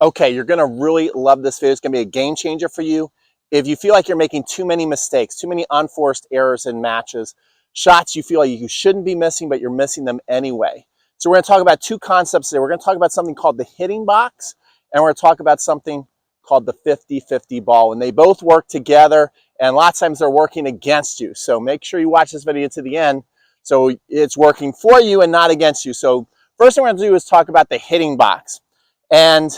Okay, you're gonna really love this video. It's gonna be a game changer for you. If you feel like you're making too many mistakes, too many unforced errors in matches, shots you feel like you shouldn't be missing, but you're missing them anyway. So we're gonna talk about two concepts today. We're gonna talk about something called the hitting box, and we're gonna talk about something called the 50-50 ball. And they both work together, and lots of times they're working against you. So make sure you watch this video to the end so it's working for you and not against you. So first thing we're gonna do is talk about the hitting box. And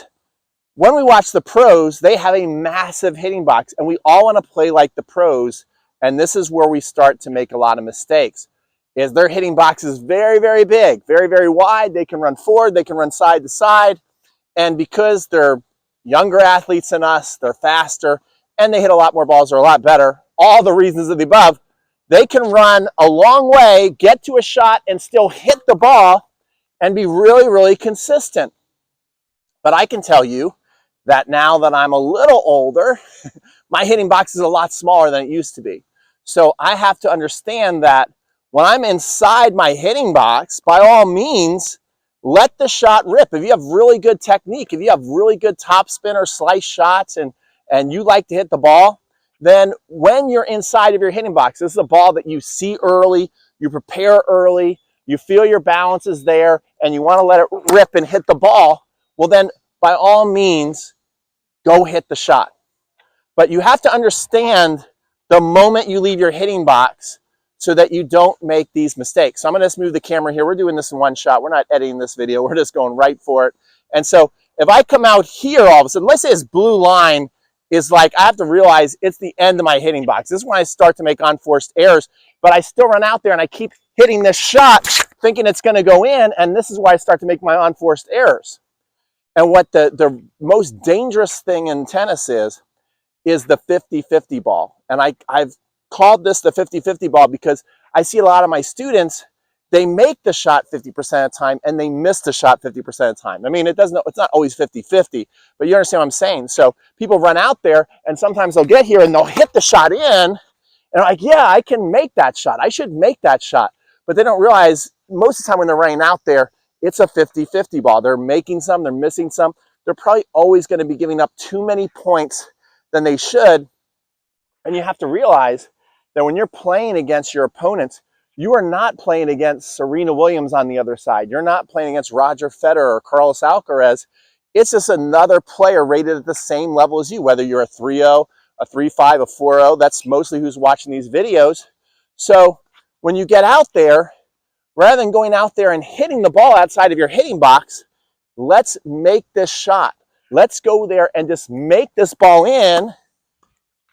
when we watch the pros, they have a massive hitting box, and we all want to play like the pros, and this is where we start to make a lot of mistakes. Is their hitting box is very, very big, very, very wide. They can run forward, they can run side to side, and because they're younger athletes than us, they're faster, and they hit a lot more balls, they're a lot better, all the reasons of the above, they can run a long way, get to a shot, and still hit the ball and be really, really consistent. But I can tell you that now that I'm a little older, my hitting box is a lot smaller than it used to be. So I have to understand that when I'm inside my hitting box, by all means, let the shot rip. If you have really good technique, if you have really good top spin or slice shots and you like to hit the ball, then when you're inside of your hitting box, this is a ball that you see early, you prepare early, you feel your balance is there, and you want to let it rip and hit the ball, well then, by all means, go hit the shot. But you have to understand the moment you leave your hitting box so that you don't make these mistakes. So I'm going to just move the camera here. We're doing this in one shot. We're not editing this video. We're just going right for it. And so if I come out here all of a sudden, let's say this blue line is like, I have to realize it's the end of my hitting box. This is when I start to make unforced errors, but I still run out there and I keep hitting this shot thinking it's going to go in, and this is why I start to make my unforced errors. And what the most dangerous thing in tennis is the 50-50 ball. And I've called this the 50-50 ball because I see a lot of my students, they make the shot 50% of the time and they miss the shot 50% of the time. I mean, it's not always 50-50, but you understand what I'm saying. So people run out there and sometimes they'll get here and they'll hit the shot in and I'm like, yeah, I can make that shot. I should make that shot. But they don't realize most of the time when they're running out there, it's a 50-50 ball. They're making some, they're missing some. They're probably always going to be giving up too many points than they should. And you have to realize that when you're playing against your opponents, you are not playing against Serena Williams on the other side. You're not playing against Roger Federer or Carlos Alcaraz. It's just another player rated at the same level as you, whether you're a 3-0, a 3-5, a 4-0. That's mostly who's watching these videos. So when you get out there, rather than going out there and hitting the ball outside of your hitting box, let's make this shot. Let's go there and just make this ball in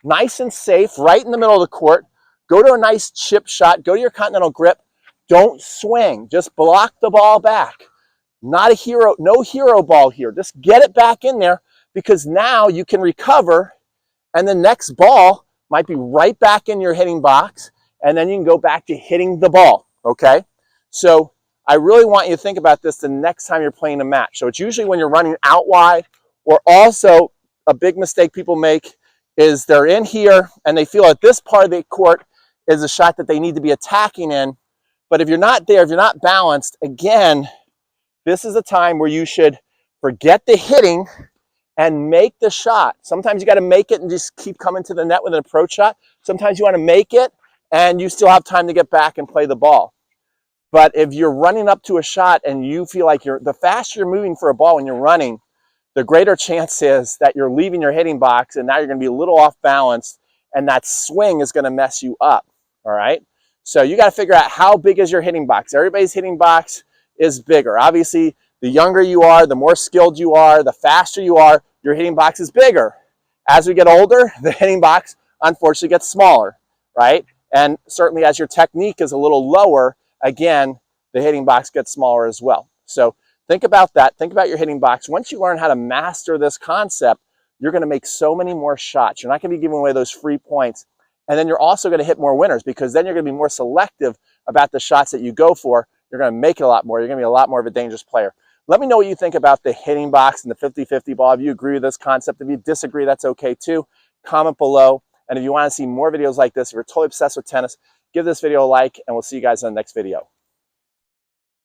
nice and safe, right in the middle of the court. Go to a nice chip shot. Go to your continental grip. Don't swing. Just block the ball back. Not a hero, no hero ball here. Just get it back in there because now you can recover and the next ball might be right back in your hitting box and then you can go back to hitting the ball, okay? So I really want you to think about this the next time you're playing a match. So it's usually when you're running out wide, or also a big mistake people make is they're in here and they feel that this part of the court is a shot that they need to be attacking in. But if you're not there, if you're not balanced, again, this is a time where you should forget the hitting and make the shot. Sometimes you got to make it and just keep coming to the net with an approach shot. Sometimes you want to make it and you still have time to get back and play the ball. But if you're running up to a shot and you feel like the faster you're moving for a ball when you're running, the greater chance is that you're leaving your hitting box and now you're going to be a little off balance and that swing is going to mess you up, all right? So you got to figure out how big is your hitting box. Everybody's hitting box is bigger. Obviously, the younger you are, the more skilled you are, the faster you are, your hitting box is bigger. As we get older, the hitting box unfortunately gets smaller, right? And certainly as your technique is a little lower, again, the hitting box gets smaller as well. So think about that. Think about your hitting box. Once you learn how to master this concept, you're going to make so many more shots. You're not going to be giving away those free points. And then you're also going to hit more winners because then you're going to be more selective about the shots that you go for. You're going to make it a lot more. You're going to be a lot more of a dangerous player. Let me know what you think about the hitting box and the 50-50 ball. If you agree with this concept, if you disagree, that's okay too. Comment below. And if you want to see more videos like this, if you're totally obsessed with tennis, give this video a like, and we'll see you guys in the next video.